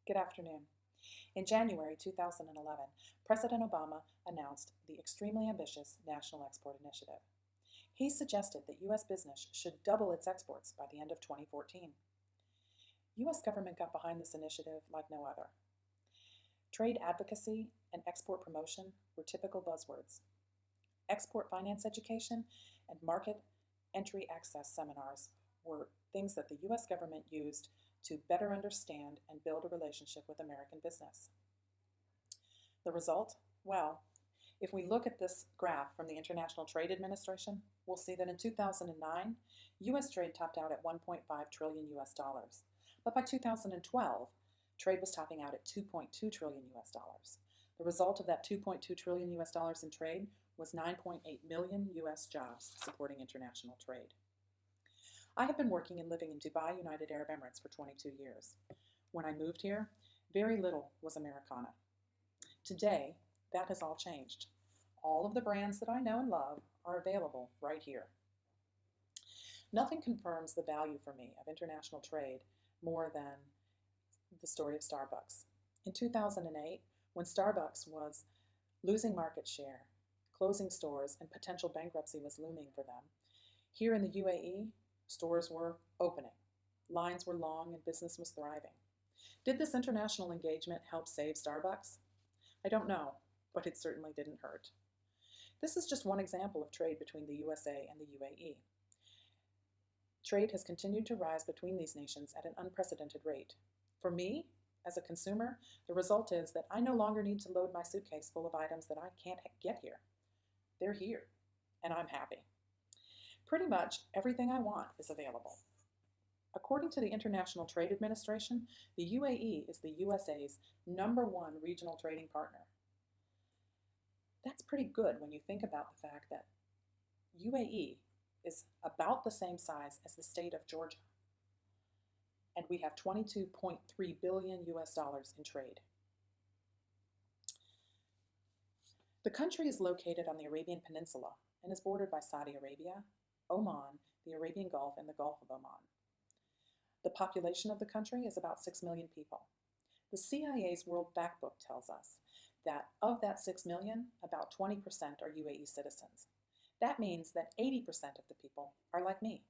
Good afternoon. In January 2011, President Obama announced the extremely ambitious National Export Initiative. He suggested that U.S. business should double its exports by the end of 2014. U.S. government got behind this initiative like no other. Trade advocacy and export promotion were typical buzzwords. Export finance education and market entry access seminars were things that the U.S. government used to better understand and build a relationship with American business. The result? Well, if we look at this graph from the International Trade Administration, we'll see that in 2009, U.S. trade topped out at 1.5 trillion U.S. dollars. But by 2012, trade was topping out at 2.2 trillion U.S. dollars. The result of that 2.2 trillion U.S. dollars in trade was 9.8 million U.S. jobs supporting international trade. I have been working and living in Dubai, United Arab Emirates for 22 years. When I moved here, very little was Americana. Today, that has all changed. All of the brands that I know and love are available right here. Nothing confirms the value for me of international trade more than the story of Starbucks. In 2008, when Starbucks was losing market share, closing stores, and potential bankruptcy was looming for them, here in the UAE, stores were opening, lines were long, and business was thriving. Did this international engagement help save Starbucks? I don't know, but it certainly didn't hurt. This is just one example of trade between the USA and the UAE. Trade has continued to rise between these nations at an unprecedented rate. For me, as a consumer, the result is that I no longer need to load my suitcase full of items that I can't get here. They're here, and I'm happy. Pretty much everything I want is available. According to the International Trade Administration, the UAE is the USA's #1 regional trading partner. That's pretty good when you think about the fact that UAE is about the same size as the state of Georgia, and we have 22.3 billion US dollars in trade. The country is located on the Arabian Peninsula and is bordered by Saudi Arabia, Oman, the Arabian Gulf, and the Gulf of Oman. The population of the country is about 6 million people. The CIA's World Factbook tells us that of that 6 million, about 20% are UAE citizens. That means that 80% of the people are like me,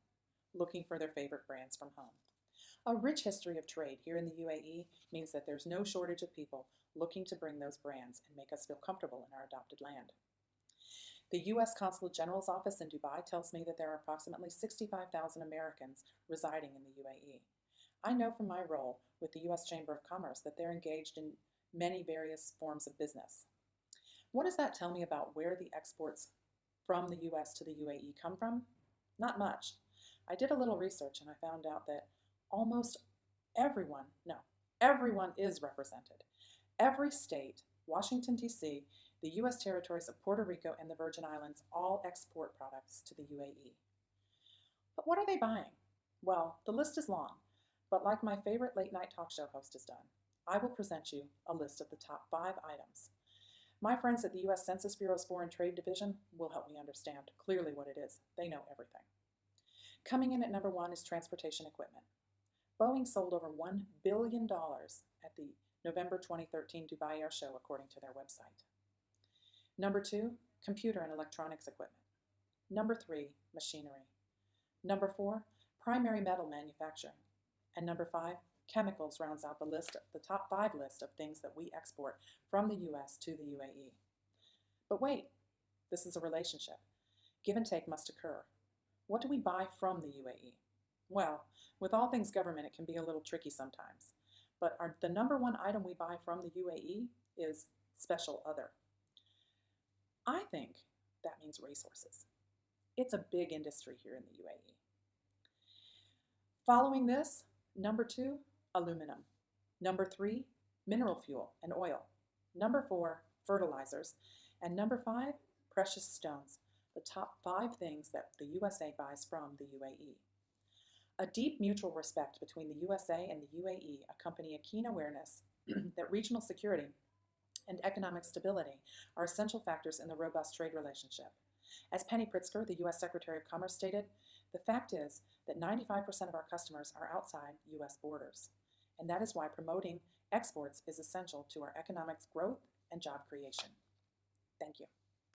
looking for their favorite brands from home. A rich history of trade here in the UAE means that there's no shortage of people looking to bring those brands and make us feel comfortable in our adopted land. The U.S. Consulate General's office in Dubai tells me that there are approximately 65,000 Americans residing in the UAE. I know from my role with the U.S. Chamber of Commerce that they're engaged in many various forms of business. What does that tell me about where the exports from the U.S. to the UAE come from? Not much. I did a little research and I found out that almost everyone is represented. Every state, Washington, D.C., the U.S. territories of Puerto Rico and the Virgin Islands all export products to the UAE. But what are they buying? Well, the list is long, but like my favorite late-night talk show host has done, I will present you a list of the top 5 items. My friends at the U.S. Census Bureau's Foreign Trade Division will help me understand clearly what it is. They know everything. Coming in at number 1 is transportation equipment. Boeing sold over $1 billion at the November 2013 Dubai Air Show, according to their website. Number 2, computer and electronics equipment. Number 3, machinery. Number 4, primary metal manufacturing. And number 5, chemicals rounds out the top 5 list of things that we export from the U.S. to the UAE. But wait, this is a relationship. Give and take must occur. What do we buy from the UAE? Well, with all things government, it can be a little tricky sometimes. But the number 1 item we buy from the UAE is special other. I think that means racehorses. It's a big industry here in the UAE. Following this, number 2, aluminum. Number 3, mineral fuel and oil. Number 4, fertilizers. And number 5, precious stones, the top 5 things that the USA buys from the UAE. A deep mutual respect between the USA and the UAE accompany a keen awareness that regional security and economic stability are essential factors in the robust trade relationship. As Penny Pritzker, the U.S. Secretary of Commerce, stated, the fact is that 95% of our customers are outside U.S. borders. and that is why promoting exports is essential to our economic growth and job creation. Thank you.